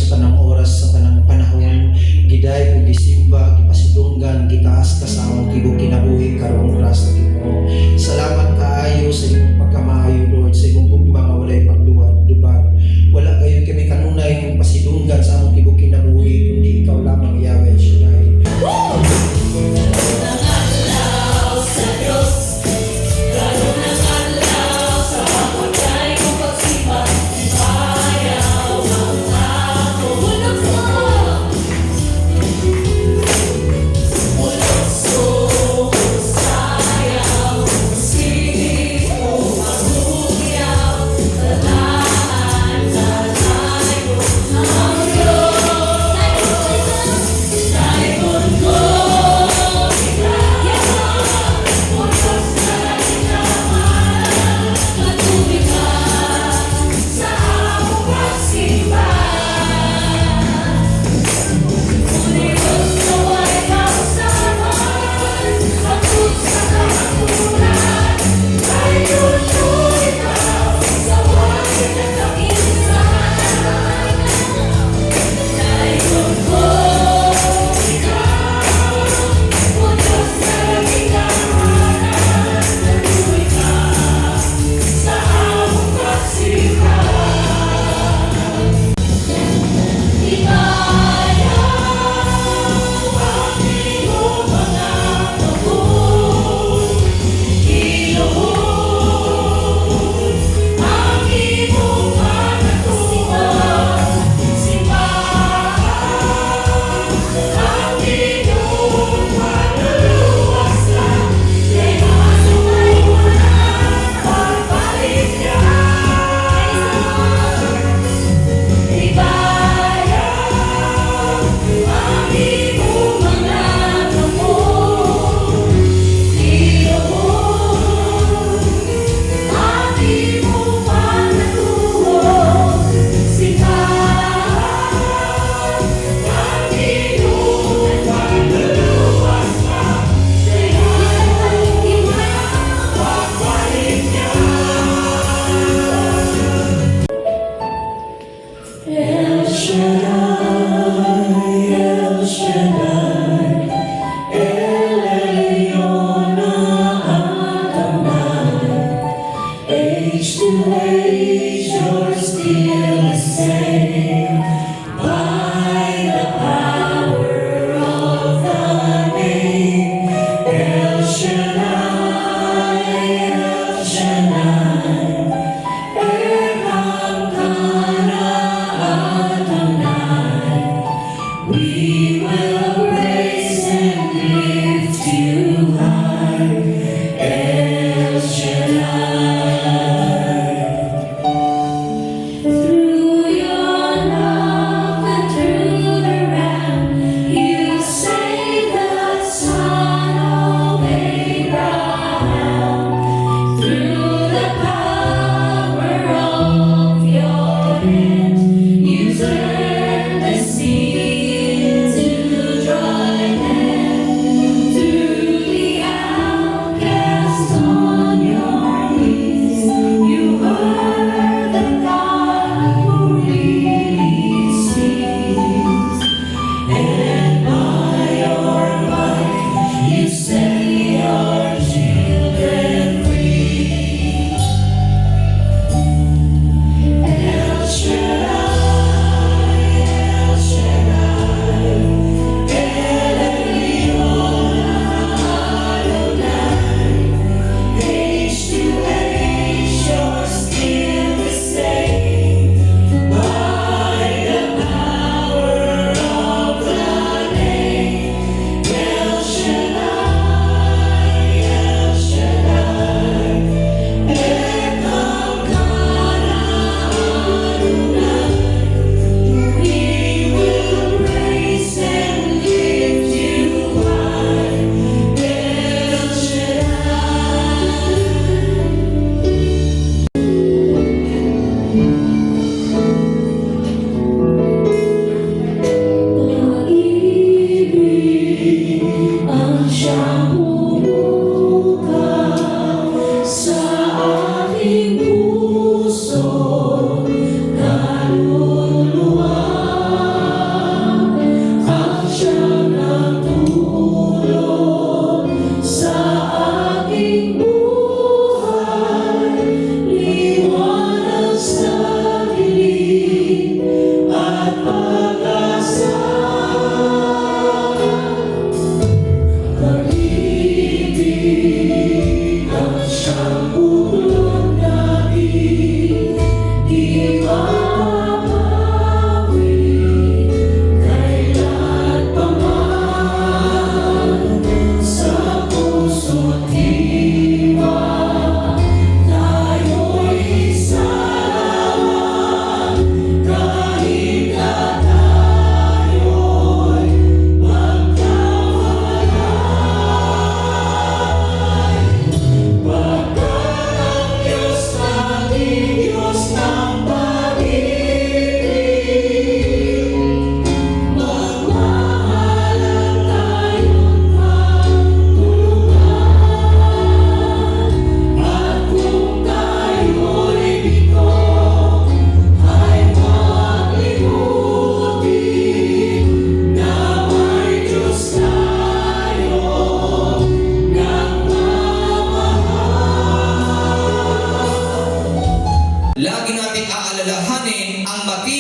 sa tanang oras, sa tanang panahon, giday ug gisimba, gipasidunggan, gitaas ka sa among tibuok kinabuhi karong oras na Ginoo. Salamat kaayo sa imong pagkamaayo, Lord, sa imong gugma nga walay pagduwad-dubag. Wala kayo kami kanunay ng pasidunggan sa among tibuok kinabuhi kundi ikaw lamang, Yahweh Shaddai. Adonai.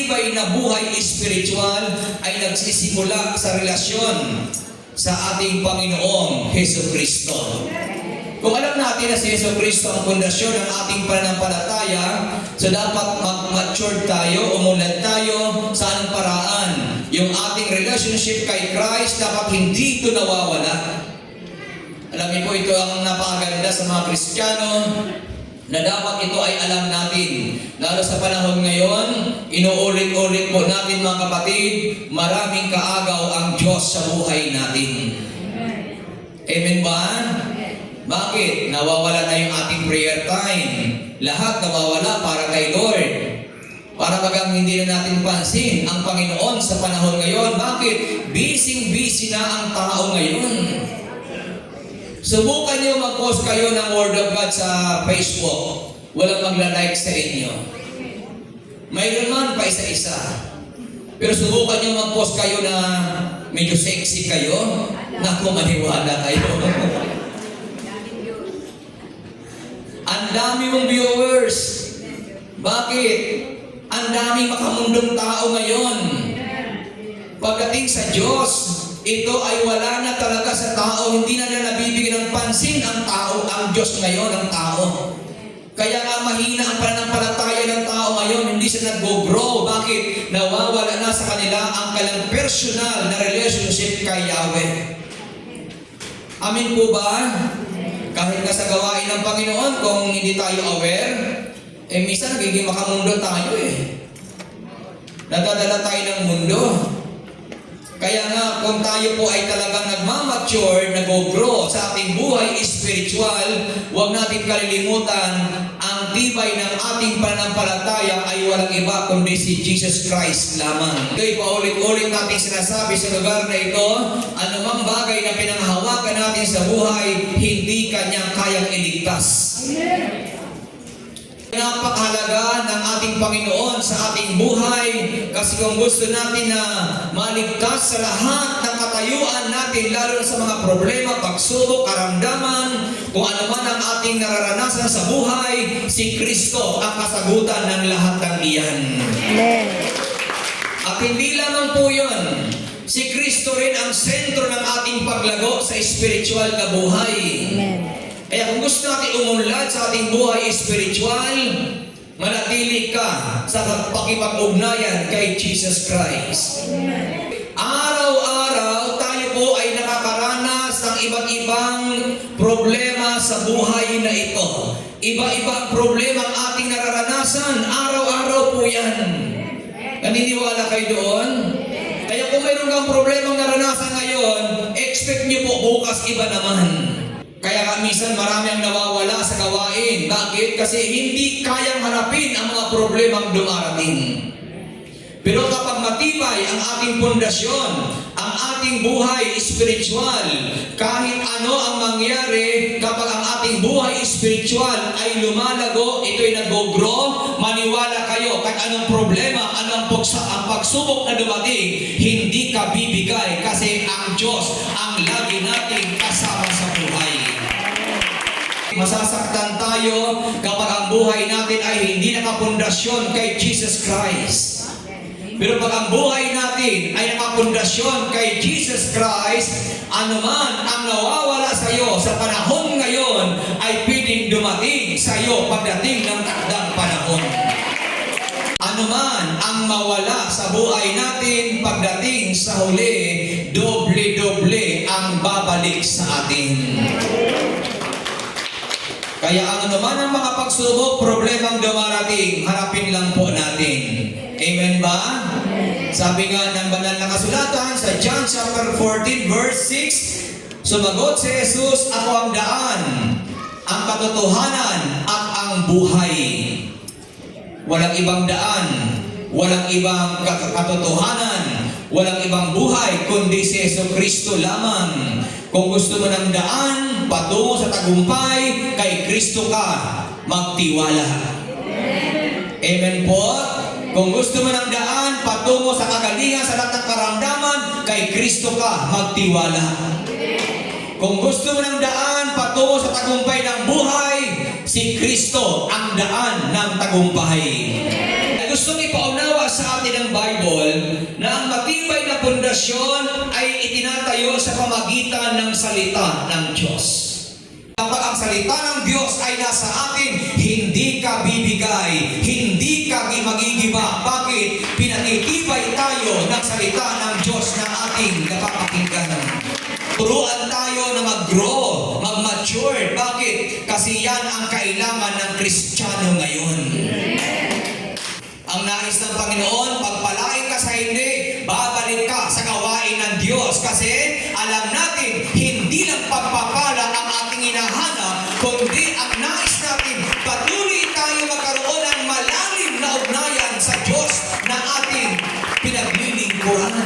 matibay na buhay espiritual ay nagsisimula sa relasyon sa ating Panginoong Hesus Kristo. Kung alam natin na si Hesus Kristo ang pundasyon ng ating pananampalataya, so dapat mag-mature tayo, umunlad tayo sa anong paraan. Yung ating relationship kay Christ dapat hindi ito nawawala. Alam niyo po, ito ang napakaganda sa mga Kristiyano, na dapat ito ay alam natin. Lalo sa panahon ngayon, inuulit-ulit po natin mga kapatid, maraming kaagaw ang Diyos sa buhay natin. Amen ba? Bakit? Nawawala na yung ating prayer time. Lahat nawawala para kay Lord. Para bagang hindi na natin pansin ang Panginoon sa panahon ngayon. Bakit? Busy-busy na ang tao ngayon. Subukan nyo mag-post kayo ng Word of God sa Facebook. Walang magla-like sa inyo. Mayroon man pa isa-isa. Pero subukan nyo mag-post kayo na medyo sexy kayo. Naku, maniwala kayo. Ang dami mong viewers. Bakit? Ang daming makamundong tao ngayon. Pagdating sa Diyos, ito ay wala na talaga sa tao. Hindi na nabibigyan ng pansin ang tao, ang Diyos ngayon, ang tao. Kaya nga mahina ang pananampalataya ng tao ngayon, hindi sila nag-grow. Bakit? Nawawala na sa kanila ang kanilang personal na relationship kay Yahweh. Amin po ba? Kahit na sa gawain ng Panginoon, kung hindi tayo aware, minsan nagiging makamundo tayo Nadadala tayo ng mundo. Kaya nga, kung tayo po ay talagang nagmamature, nag-grow sa ating buhay spiritual, huwag natin kalilimutan, ang tibay ng ating pananampalataya ay walang iba kundi si Jesus Christ lamang. Ito'y paulit-ulit natin sinasabi sa lugar na ito, anumang bagay na pinanghahawakan natin sa buhay, hindi kanyang kayang iligtas. Napakahalaga ng ating Panginoon sa ating buhay kasi kung gusto natin na maligtas sa lahat ng katayuan natin, lalo sa mga problema, pagsubok, karamdaman, kung ano man ang ating nararanasan sa buhay, si Kristo ang kasagutan ng lahat ng iyan. Amen. At hindi lamang po yun, si Kristo rin ang sentro ng ating paglago sa spiritual na buhay. Amen. Kaya kung gusto natin umunlad sa ating buhay spiritual, manatili ka sa pakipag-ugnayan kay Jesus Christ. Araw-araw tayo po ay nakakaranas ng iba't ibang problema sa buhay na ito. Iba-ibang problema ang ating nararanasan. Araw-araw po yan. Naniniwala kayo doon? Kaya kung mayroon kang problemang naranasan ngayon, expect niyo po bukas iba naman. Kaya minsan marami ang nawawala sa gawain. Bakit? Kasi hindi kayang harapin ang mga problemang dumarating. Pero kapag matibay ang ating pundasyon, ang ating buhay spiritual, kahit ano ang mangyari, kapag ang ating buhay spiritual ay lumalago, ito'y nag-grow, maniwala kayo, kahit anong problema, anong pagsubok na dumating, hindi ka bibigay kasi ang Diyos ang lagi nating kasama sa buhay. Masasaktan tayo kapag ang buhay natin ay hindi nakapundasyon kay Jesus Christ. Pero pag ang buhay natin ay nakapundasyon kay Jesus Christ, anuman ang nawawala sa iyo sa panahon ngayon ay pwedeng dumating sa iyo pagdating ng takdang panahon. Anuman ang mawala sa buhay natin pagdating sa huli, doble-doble ang babalik sa atin. Kaya ang anuman ang mga pagsubok, problemang dumarating, harapin lang po natin. Amen ba? Amen. Sabi nga ng banal na kasulatan sa John chapter 14 verse 6, sumagot si Jesus, ako ang daan, ang katotohanan at ang buhay. Walang ibang daan, walang ibang katotohanan, walang ibang buhay, kundi si Hesus Kristo lamang. Kung gusto mo ng daan, patungo sa tagumpay, kay Kristo ka, magtiwala. Amen po? Kung gusto mo ng daan, patungo sa kagalingan, sa lahat ng karamdaman, kay Kristo ka, magtiwala. Kung gusto mo ng daan, patungo sa tagumpay ng buhay, si Kristo ang daan ng tagumpay. ay gustong ipaunawa sa atin ng Bible na ang matibay na pundasyon ay itinatayo sa pamagitan ng salita ng Diyos. Kapag ang salita ng Diyos ay nasa atin, hindi ka bibigay, hindi ka magigiba. Bakit? Pinatitibay tayo ng salita ng Diyos na ating napapakinggan. Turuan tayo na mag-grow, mag-mature. Bakit? Kasi yan ang kailangan ng Kristiyano ngayon. Ang nais ng Panginoon, pagpalain ka sa hindi, babalik ka sa gawain ng Diyos. Kasi alam natin, hindi lang pagpapala ang ating hinahanap, kundi ang nais natin, patuloy tayo magkaroon ng malalim na ugnayan sa Diyos na ating pinaglilingkuran.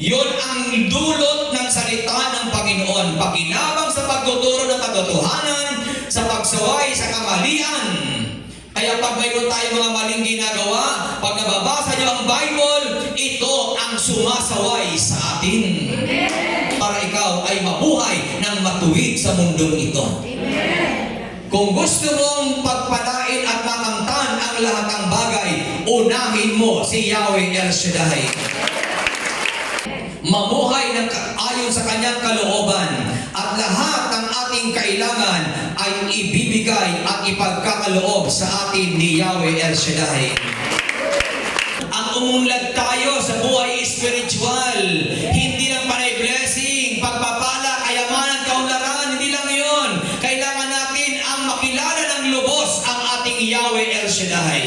Yun ang dulot ng salita ng Panginoon. Pakinabang sa pagtuturo ng katotohanan, sa pagsaway sa kamalian. Kaya pag mayroon tayo mga maling ginagawa, pag nababasa niyo ang Bible, ito ang sumasaway sa atin. Para ikaw ay mabuhay ng matuwid sa mundong ito. Kung gusto mong pagpalain at makamtan ang lahat ng bagay, unahin mo si Yahweh El Shaddai. Mamuhay ng ayon sa kanyang kalooban at lahat ng ating kailangan ay ibibigay at ipagkakaloob sa atin ni Yahweh El Shaddai. Ang umunlad tayo sa buhay spiritual, hindi lang panay blessing, pagpapala, kayamanan, kaunlaran, hindi lang yun. Kailangan natin ang makilala ng lubos ang ating Yahweh El Shaddai.